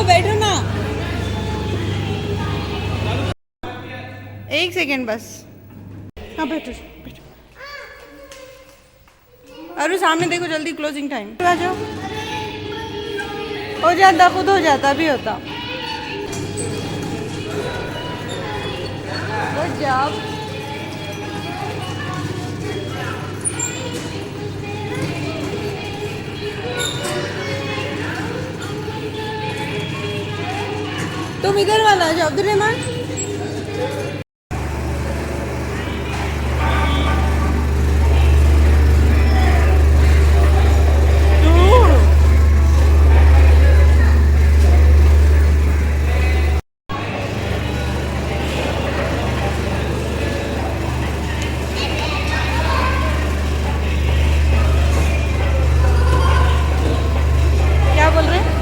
बैठो ना, एक सेकेंड बस। हाँ बैठो बैठो। अरे सामने देखो, जल्दी क्लोजिंग टाइम। आ जाओ, हो जाता, खुद हो जाता, भी होता। Good job. तुम इधर वाला आ जाओ, अब्दुल रहमान। क्या बोल रहे हैं?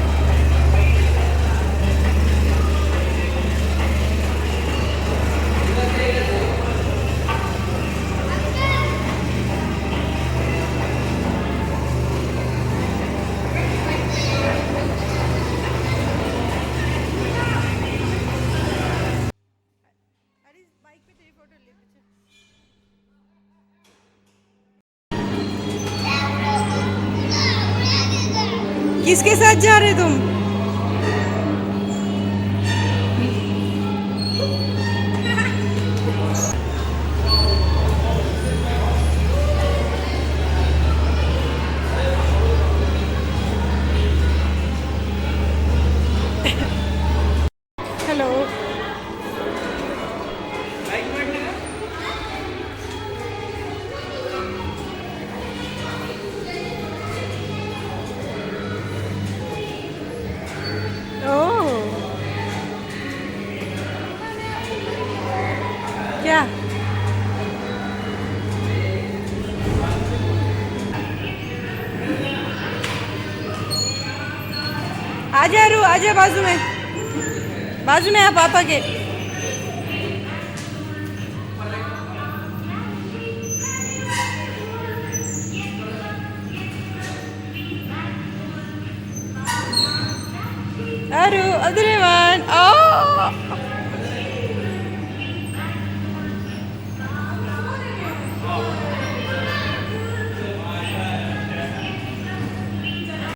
किसके साथ जा रहे तुम? हेलो। क्या? आजा रू, आजा बाजू में, बाजू में आ पापा के। अरू, अब्दुल रहमान, ओ